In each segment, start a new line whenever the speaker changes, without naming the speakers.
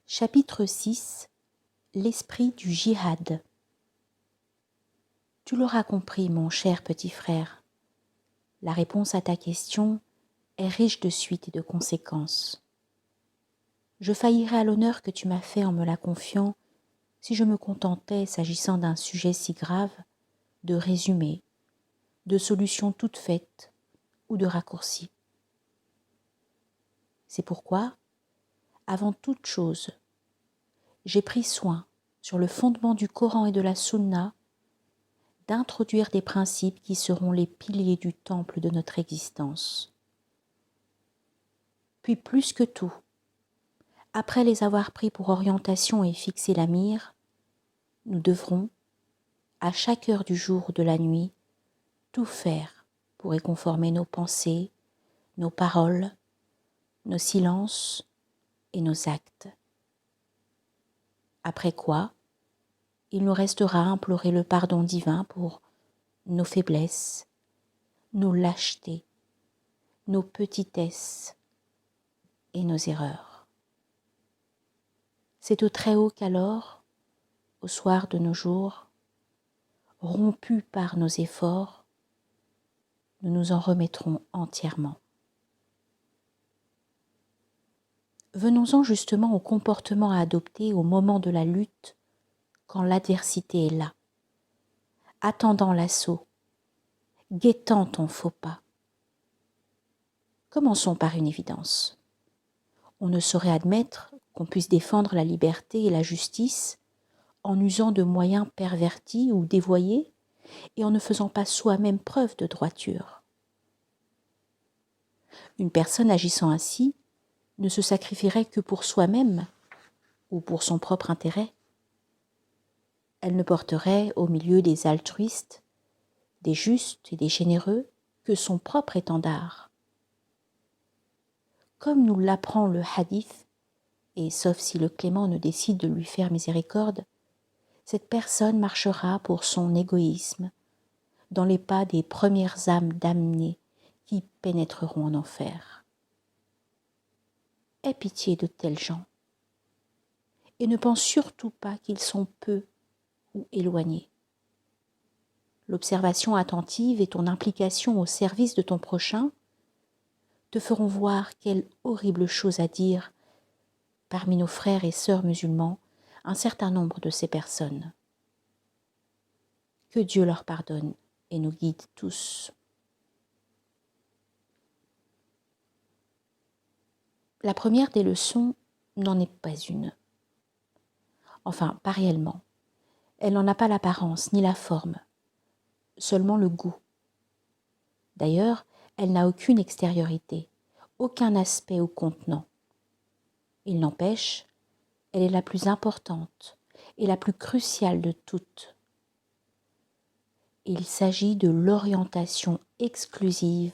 Chapitre 6 L'esprit du jihad. Tu l'auras compris, mon cher petit frère. La réponse à ta question est riche de suites et de conséquences. Je faillirais à l'honneur que tu m'as fait en me la confiant si je me contentais, s'agissant d'un sujet si grave, de résumés, de solutions toutes faites ou de raccourcis. C'est pourquoi, avant toute chose, j'ai pris soin, sur le fondement du Coran et de la Sunna, d'introduire des principes qui seront les piliers du temple de notre existence. Puis plus que tout, après les avoir pris pour orientation et fixé la mire, nous devrons, à chaque heure du jour ou de la nuit, tout faire pour y conformer nos pensées, nos paroles, nos silences et nos actes. Après quoi, il nous restera à implorer le pardon divin pour nos faiblesses, nos lâchetés, nos petitesses et nos erreurs. C'est au Très-Haut qu'alors, au soir de nos jours, rompus par nos efforts, nous nous en remettrons entièrement. Venons-en justement au comportement à adopter au moment de la lutte, quand l'adversité est là, attendant l'assaut, guettant ton faux pas. Commençons par une évidence. On ne saurait admettre qu'on puisse défendre la liberté et la justice en usant de moyens pervertis ou dévoyés et en ne faisant pas soi-même preuve de droiture. Une personne agissant ainsi ne se sacrifierait que pour soi-même ou pour son propre intérêt. Elle ne porterait au milieu des altruistes, des justes et des généreux que son propre étendard. Comme nous l'apprend le hadith, et sauf si le clément ne décide de lui faire miséricorde, cette personne marchera pour son égoïsme dans les pas des premières âmes damnées qui pénétreront en enfer. Aie pitié de tels gens et ne pense surtout pas qu'ils sont peu ou éloignés. L'observation attentive et ton implication au service de ton prochain te feront voir quelle horrible chose à dire parmi nos frères et sœurs musulmans un certain nombre de ces personnes. Que Dieu leur pardonne et nous guide tous. La première des leçons n'en est pas une. Enfin, pas réellement. Elle n'en a pas l'apparence ni la forme, seulement le goût. D'ailleurs, elle n'a aucune extériorité, aucun aspect ou contenant. Il n'empêche, elle est la plus importante et la plus cruciale de toutes. Il s'agit de l'orientation exclusive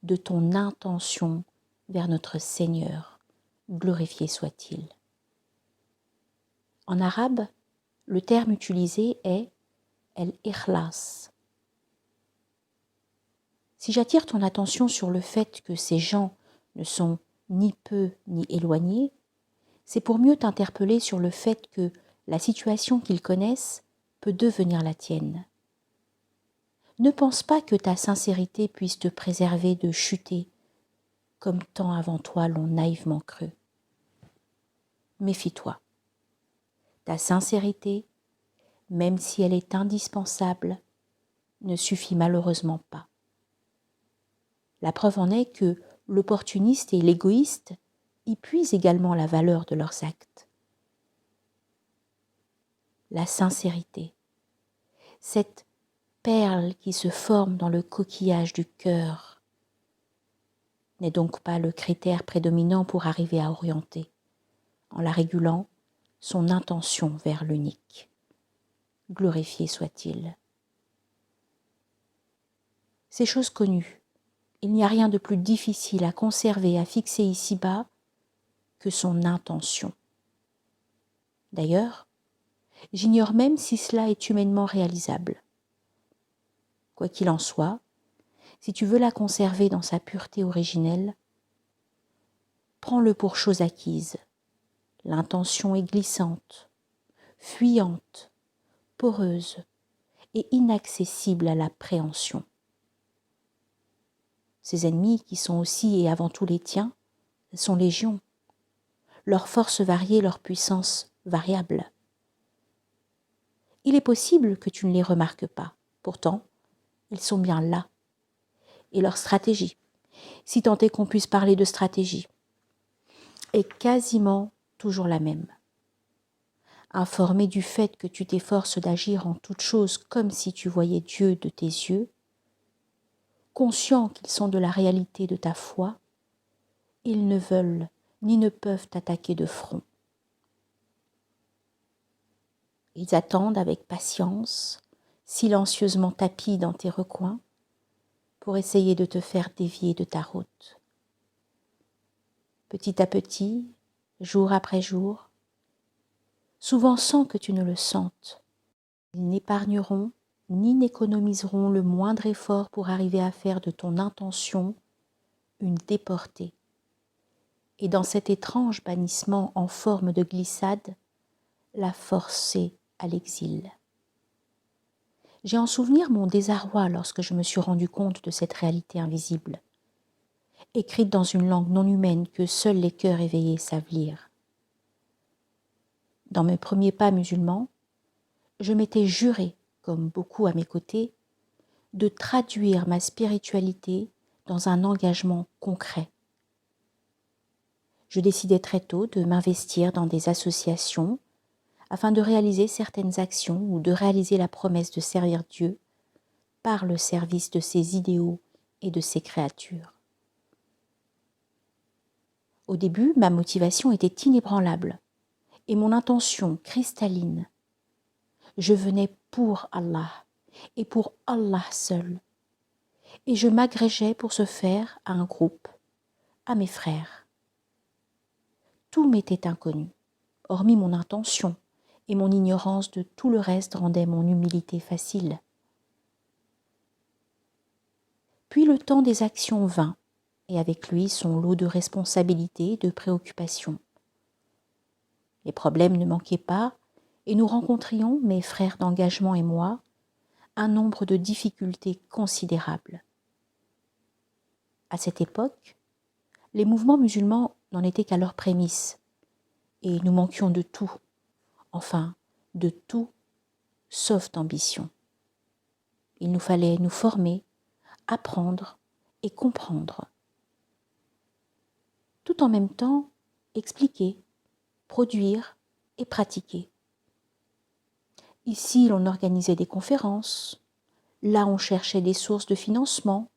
de ton intention vers notre Seigneur, glorifié soit-il. En arabe, le terme utilisé est el-ikhlas. Si j'attire ton attention sur le fait que ces gens ne sont ni peu ni éloignés, c'est pour mieux t'interpeller sur le fait que la situation qu'ils connaissent peut devenir la tienne. Ne pense pas que ta sincérité puisse te préserver de chuter, comme tant avant toi l'ont naïvement cru. Méfie-toi. Ta sincérité, même si elle est indispensable, ne suffit malheureusement pas. La preuve en est que l'opportuniste et l'égoïste y puisent également la valeur de leurs actes. La sincérité, cette perle qui se forme dans le coquillage du cœur, n'est donc pas le critère prédominant pour arriver à orienter, en la régulant, son intention vers l'unique. Glorifié soit-il. C'est chose connue. Il n'y a rien de plus difficile à conserver, à fixer ici-bas que son intention. D'ailleurs, j'ignore même si cela est humainement réalisable. Quoi qu'il en soit, si tu veux la conserver dans sa pureté originelle, prends-le pour chose acquise, l'intention est glissante, fuyante, poreuse et inaccessible à l'appréhension. Ces ennemis, qui sont aussi et avant tout les tiens, sont légion. Leur force variée, leur puissance variable. Il est possible que tu ne les remarques pas. Pourtant, ils sont bien là. Et leur stratégie, si tant est qu'on puisse parler de stratégie, est quasiment toujours la même. Informé du fait que tu t'efforces d'agir en toutes choses comme si tu voyais Dieu de tes yeux, conscient qu'ils sont de la réalité de ta foi, ils ne veulent ni ne peuvent t'attaquer de front. Ils attendent avec patience, silencieusement tapis dans tes recoins, pour essayer de te faire dévier de ta route. Petit à petit, jour après jour, souvent sans que tu ne le sentes, ils n'épargneront ni n'économiseront le moindre effort pour arriver à faire de ton intention une déportée. Et dans cet étrange bannissement en forme de glissade, la forcer à l'exil. J'ai en souvenir mon désarroi lorsque je me suis rendu compte de cette réalité invisible, écrite dans une langue non humaine que seuls les cœurs éveillés savent lire. Dans mes premiers pas musulmans, je m'étais juré, comme beaucoup à mes côtés, de traduire ma spiritualité dans un engagement concret. Je décidai très tôt de m'investir dans des associations afin de réaliser certaines actions ou de réaliser la promesse de servir Dieu par le service de ses idéaux et de ses créatures. Au début, ma motivation était inébranlable et mon intention cristalline. Je venais pour Allah et pour Allah seul, et je m'agrégeais pour ce faire à un groupe, à mes frères. Tout m'était inconnu, hormis mon intention, et mon ignorance de tout le reste rendait mon humilité facile. Puis le temps des actions vint, et avec lui son lot de responsabilités et de préoccupations. Les problèmes ne manquaient pas, et nous rencontrions, mes frères d'engagement et moi, un nombre de difficultés considérables. À cette époque, les mouvements musulmans n'en étaient qu'à leurs prémices, et nous manquions de tout, enfin, de tout, sauf d'ambition. Il nous fallait nous former, apprendre et comprendre. Tout en même temps, expliquer, produire et pratiquer. Ici, l'on organisait des conférences, là on cherchait des sources de financement,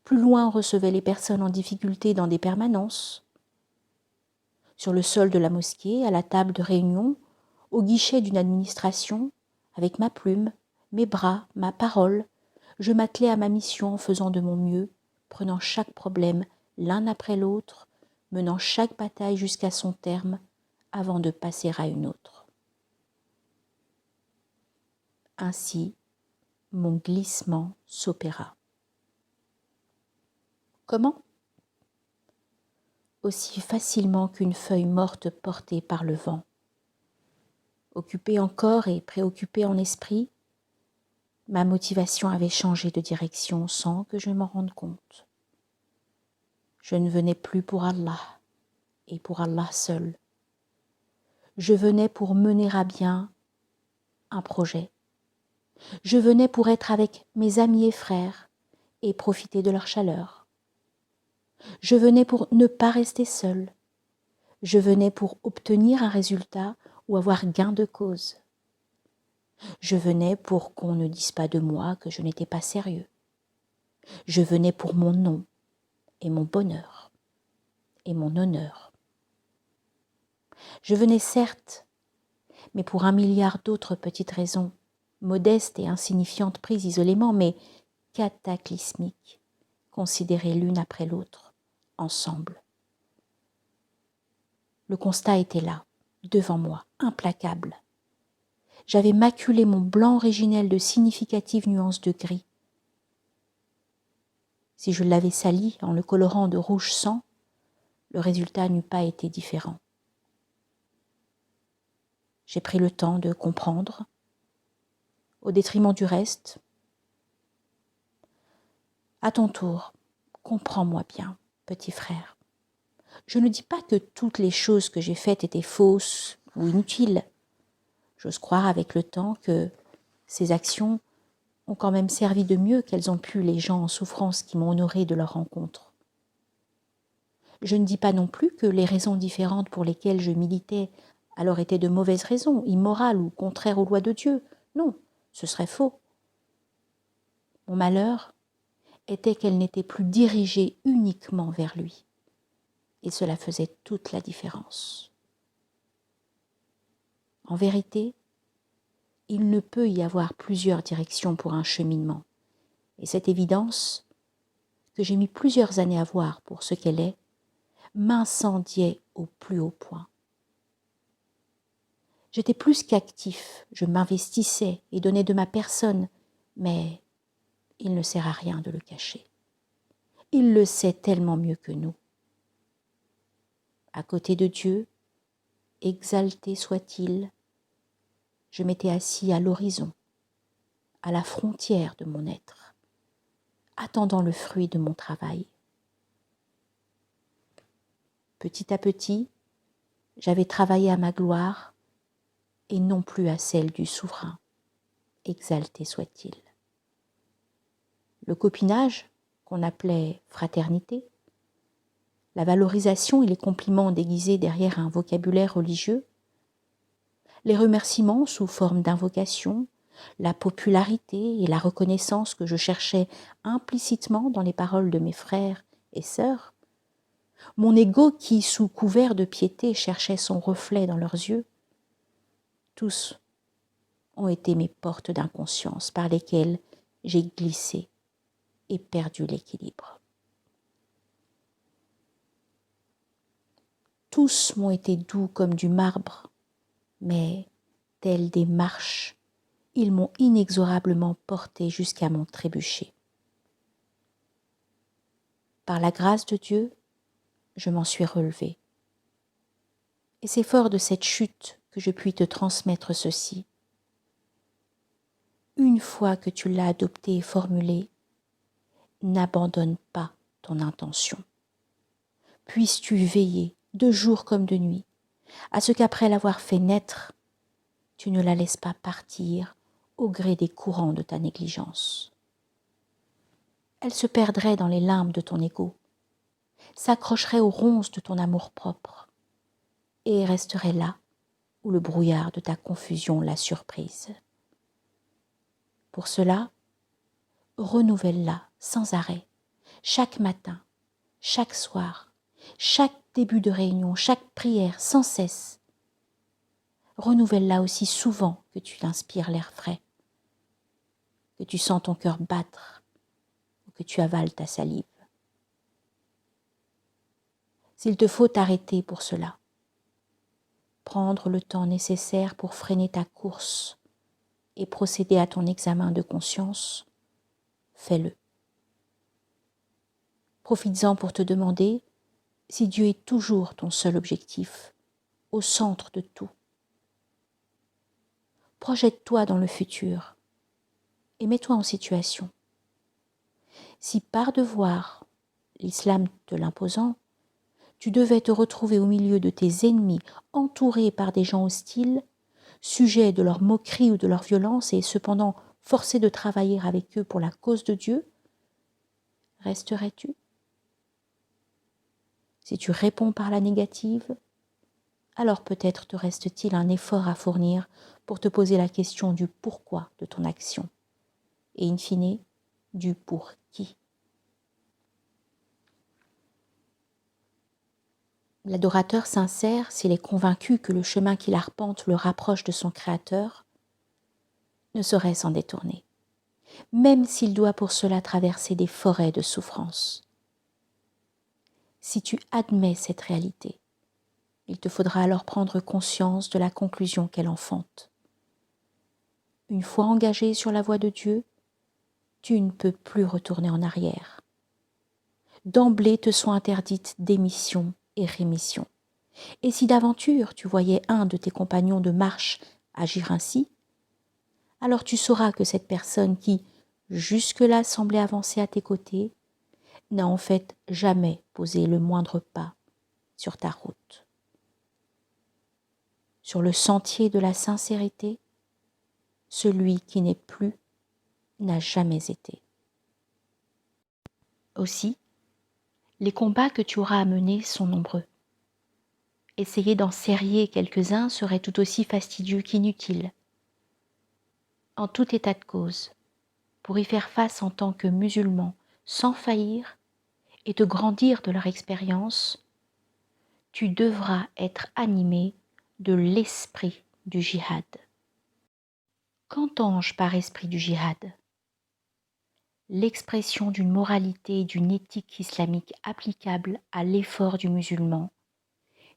plus loin on recevait les personnes en difficulté dans des permanences. Sur le sol de la mosquée, à la table de réunion, au guichet d'une administration, avec ma plume, mes bras, ma parole, je m'attelais à ma mission en faisant de mon mieux, prenant chaque problème l'un après l'autre, menant chaque bataille jusqu'à son terme, avant de passer à une autre. Ainsi, mon glissement s'opéra. Comment ? Aussi facilement qu'une feuille morte portée par le vent. Occupée en corps et préoccupée en esprit, ma motivation avait changé de direction sans que je m'en rende compte. Je ne venais plus pour Allah et pour Allah seul. Je venais pour mener à bien un projet. Je venais pour être avec mes amis et frères et profiter de leur chaleur. Je venais pour ne pas rester seul. Je venais pour obtenir un résultat ou avoir gain de cause. Je venais pour qu'on ne dise pas de moi que je n'étais pas sérieux. Je venais pour mon nom et mon bonheur et mon honneur. Je venais certes, mais pour un milliard d'autres petites raisons, modestes et insignifiantes prises isolément, mais cataclysmiques, considérées l'une après l'autre, ensemble. Le constat était là, devant moi, implacable. J'avais maculé mon blanc originel de significatives nuances de gris. Si je l'avais sali en le colorant de rouge sang, le résultat n'eût pas été différent. J'ai pris le temps de comprendre, au détriment du reste. À ton tour, comprends-moi bien, petit frère. Je ne dis pas que toutes les choses que j'ai faites étaient fausses ou inutiles. J'ose croire avec le temps que ces actions ont quand même servi de mieux qu'elles ont pu les gens en souffrance qui m'ont honoré de leur rencontre. Je ne dis pas non plus que les raisons différentes pour lesquelles je militais alors étaient de mauvaises raisons, immorales ou contraires aux lois de Dieu. Non, ce serait faux. Mon malheur était qu'elles n'étaient plus dirigées uniquement vers lui. Et cela faisait toute la différence. En vérité, il ne peut y avoir plusieurs directions pour un cheminement. Et cette évidence, que j'ai mis plusieurs années à voir pour ce qu'elle est, m'incendiait au plus haut point. J'étais plus qu'actif, je m'investissais et donnais de ma personne, mais il ne sert à rien de le cacher. Il le sait tellement mieux que nous. À côté de Dieu, exalté soit-il, je m'étais assis à l'horizon, à la frontière de mon être, attendant le fruit de mon travail. Petit à petit, j'avais travaillé à ma gloire et non plus à celle du souverain, exalté soit-il. Le copinage, qu'on appelait fraternité, la valorisation et les compliments déguisés derrière un vocabulaire religieux, les remerciements sous forme d'invocation, la popularité et la reconnaissance que je cherchais implicitement dans les paroles de mes frères et sœurs, mon ego qui, sous couvert de piété, cherchait son reflet dans leurs yeux, tous ont été mes portes d'inconscience par lesquelles j'ai glissé et perdu l'équilibre. Tous m'ont été doux comme du marbre, mais, tels des marches, ils m'ont inexorablement porté jusqu'à mon trébucher. Par la grâce de Dieu, je m'en suis relevé. Et c'est fort de cette chute que je puis te transmettre ceci. Une fois que tu l'as adopté et formulé, n'abandonne pas ton intention. Puisses-tu veiller, de jour comme de nuit, à ce qu'après l'avoir fait naître, tu ne la laisses pas partir au gré des courants de ta négligence. Elle se perdrait dans les limbes de ton ego, s'accrocherait aux ronces de ton amour-propre et resterait là où le brouillard de ta confusion l'a surprise. Pour cela, renouvelle-la sans arrêt, chaque matin, chaque soir, chaque début de réunion, chaque prière, sans cesse. Renouvelle-la aussi souvent que tu inspires l'air frais, que tu sens ton cœur battre ou que tu avales ta salive. S'il te faut t'arrêter pour cela, prendre le temps nécessaire pour freiner ta course et procéder à ton examen de conscience, fais-le. Profites-en pour te demander si Dieu est toujours ton seul objectif, au centre de tout. Projette-toi dans le futur et mets-toi en situation. Si par devoir, l'islam te l'imposant, tu devais te retrouver au milieu de tes ennemis, entouré par des gens hostiles, sujet de leur moquerie ou de leur violence et cependant forcé de travailler avec eux pour la cause de Dieu, resterais-tu? Si tu réponds par la négative, alors peut-être te reste-t-il un effort à fournir pour te poser la question du pourquoi de ton action et in fine du pour qui. L'adorateur sincère, s'il est convaincu que le chemin qu'il arpente le rapproche de son Créateur, ne saurait s'en détourner, même s'il doit pour cela traverser des forêts de souffrance. Si tu admets cette réalité, il te faudra alors prendre conscience de la conclusion qu'elle enfante. Une fois engagé sur la voie de Dieu, tu ne peux plus retourner en arrière. D'emblée te sont interdites démission et rémission, Et si d'aventure tu voyais un de tes compagnons de marche agir ainsi, alors tu sauras que cette personne qui, jusque-là, semblait avancer à tes côtés, n'a en fait jamais posé le moindre pas sur ta route. Sur le sentier de la sincérité, celui qui n'est plus n'a jamais été. Aussi, les combats que tu auras à mener sont nombreux. Essayer d'en serrer quelques-uns serait tout aussi fastidieux qu'inutile. En tout état de cause, pour y faire face en tant que musulman sans faillir et te grandir de leur expérience, tu devras être animé de l'esprit du jihad. Qu'entends-je par esprit du jihad ? L'expression d'une moralité et d'une éthique islamique applicable à l'effort du musulman,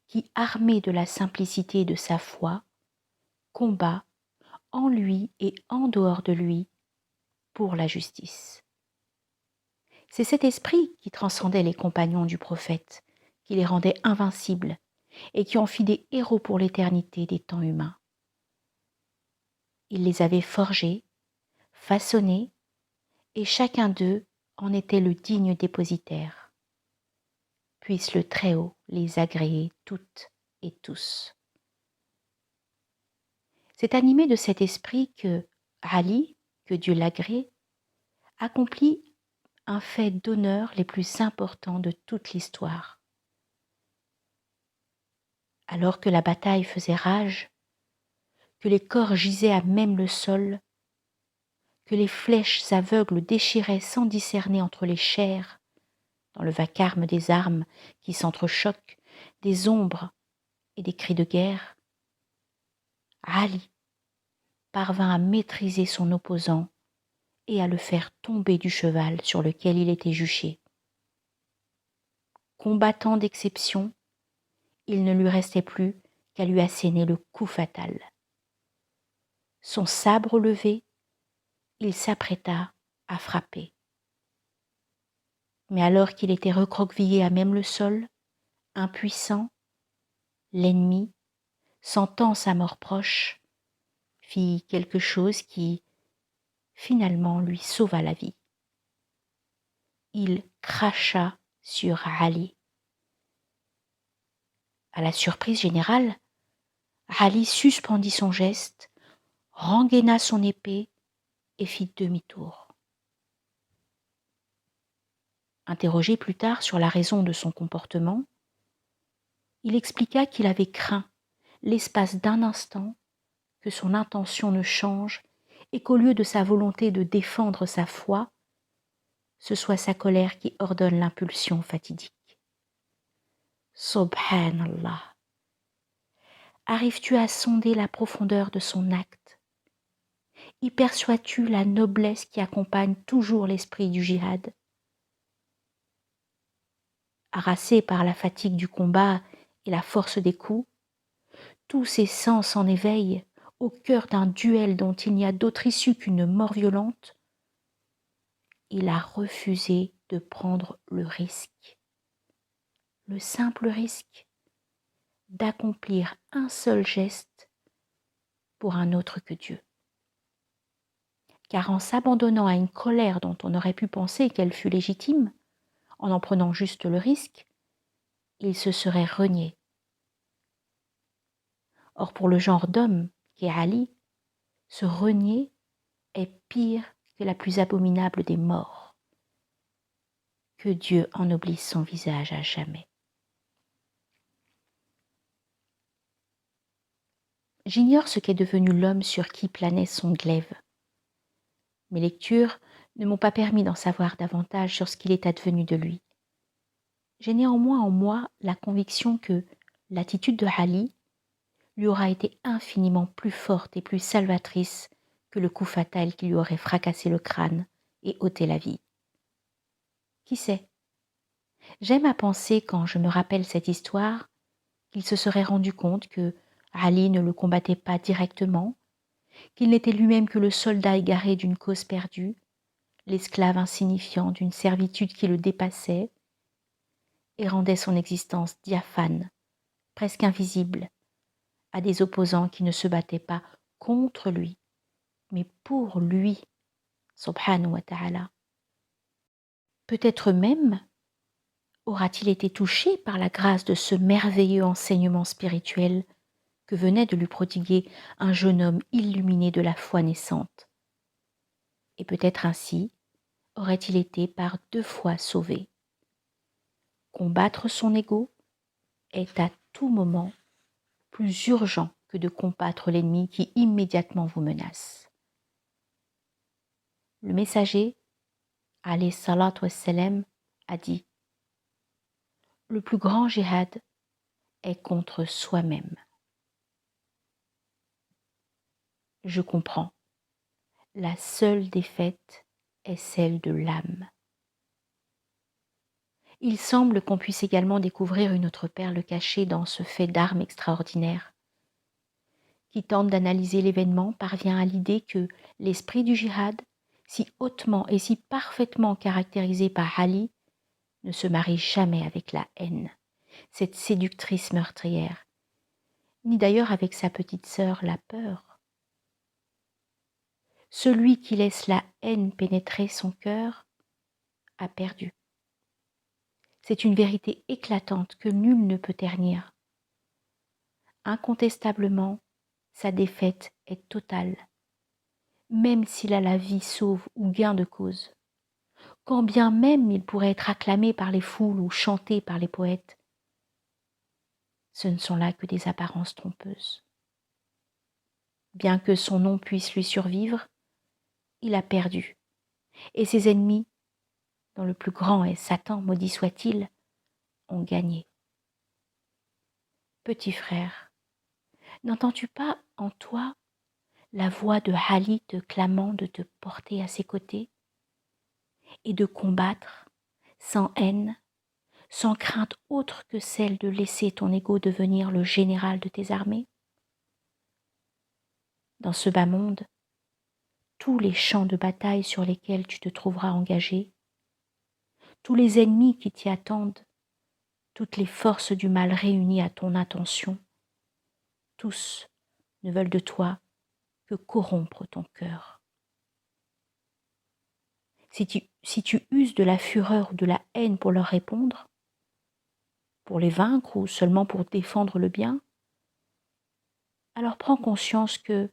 qui, armé de la simplicité de sa foi, combat en lui et en dehors de lui pour la justice. C'est cet esprit qui transcendait les compagnons du prophète, qui les rendait invincibles et qui en fit des héros pour l'éternité des temps humains. Il les avait forgés, façonnés, et chacun d'eux en était le digne dépositaire. Puisse le Très-Haut les agréer toutes et tous. C'est animé de cet esprit que Ali, que Dieu l'agrée, accomplit un fait d'honneur les plus importants de toute l'histoire. Alors que la bataille faisait rage, que les corps gisaient à même le sol, que les flèches aveugles déchiraient sans discerner entre les chairs, dans le vacarme des armes qui s'entrechoquent, des ombres et des cris de guerre, Ali parvint à maîtriser son opposant et à le faire tomber du cheval sur lequel il était juché. Combattant d'exception, il ne lui restait plus qu'à lui asséner le coup fatal. Son sabre levé, il s'apprêta à frapper. Mais alors qu'il était recroquevillé à même le sol, impuissant, l'ennemi, sentant sa mort proche, fit quelque chose qui, finalement, lui sauva la vie. Il cracha sur Ali. À la surprise générale, Ali suspendit son geste, rengaina son épée et fit demi-tour. Interrogé plus tard sur la raison de son comportement, il expliqua qu'il avait craint, l'espace d'un instant, que son intention ne change et qu'au lieu de sa volonté de défendre sa foi, ce soit sa colère qui ordonne l'impulsion fatidique. Subhanallah. Arrives-tu à sonder la profondeur de son acte ? Y perçois-tu la noblesse qui accompagne toujours l'esprit du jihad ? Harassé par la fatigue du combat et la force des coups, tous ses sens en éveil au cœur d'un duel dont il n'y a d'autre issue qu'une mort violente, il a refusé de prendre le risque, le simple risque d'accomplir un seul geste pour un autre que Dieu. Car en s'abandonnant à une colère dont on aurait pu penser qu'elle fût légitime, en prenant juste le risque, il se serait renié. Or pour le genre d'homme qu'est Ali, se renier est pire que la plus abominable des morts. Que Dieu ennoblisse son visage à jamais. J'ignore ce qu'est devenu l'homme sur qui planait son glaive. Mes lectures ne m'ont pas permis d'en savoir davantage sur ce qu'il est advenu de lui. J'ai néanmoins en moi la conviction que l'attitude de Ali lui aura été infiniment plus forte et plus salvatrice que le coup fatal qui lui aurait fracassé le crâne et ôté la vie. Qui sait ? J'aime à penser, quand je me rappelle cette histoire, qu'il se serait rendu compte que Ali ne le combattait pas directement, qu'il n'était lui-même que le soldat égaré d'une cause perdue, l'esclave insignifiant d'une servitude qui le dépassait et rendait son existence diaphane, presque invisible, à des opposants qui ne se battaient pas contre lui, mais pour lui, subhanahu wa ta'ala. Peut-être même aura-t-il été touché par la grâce de ce merveilleux enseignement spirituel que venait de lui prodiguer un jeune homme illuminé de la foi naissante. Et peut-être ainsi aurait-il été par 2 fois sauvé. Combattre son ego est à tout moment plus urgent que de combattre l'ennemi qui immédiatement vous menace. Le messager, alayhi salatu wassalam, a dit « Le plus grand jihad est contre soi-même. » Je comprends. La seule défaite est celle de l'âme. Il semble qu'on puisse également découvrir une autre perle cachée dans ce fait d'armes extraordinaire. Qui tente d'analyser l'événement parvient à l'idée que l'esprit du jihad, si hautement et si parfaitement caractérisé par Ali, ne se marie jamais avec la haine, cette séductrice meurtrière, ni d'ailleurs avec sa petite sœur, la peur. Celui qui laisse la haine pénétrer son cœur a perdu. C'est une vérité éclatante que nul ne peut ternir. Incontestablement, sa défaite est totale, même s'il a la vie sauve ou gain de cause, quand bien même il pourrait être acclamé par les foules ou chanté par les poètes. Ce ne sont là que des apparences trompeuses. Bien que son nom puisse lui survivre, il a perdu, et ses ennemis, dont le plus grand est Satan, maudit soit-il, ont gagné. Petit frère, n'entends-tu pas en toi la voix de Ali te clamant de te porter à ses côtés et de combattre sans haine, sans crainte autre que celle de laisser ton ego devenir le général de tes armées? Dans ce bas monde, tous les champs de bataille sur lesquels tu te trouveras engagé, tous les ennemis qui t'y attendent, toutes les forces du mal réunies à ton intention, tous ne veulent de toi que corrompre ton cœur. Si tu uses de la fureur ou de la haine pour leur répondre, pour les vaincre ou seulement pour défendre le bien, alors prends conscience que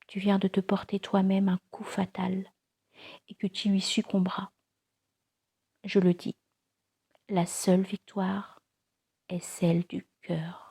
tu viens de te porter toi-même un coup fatal et que tu y succomberas. Je le dis, la seule victoire est celle du cœur.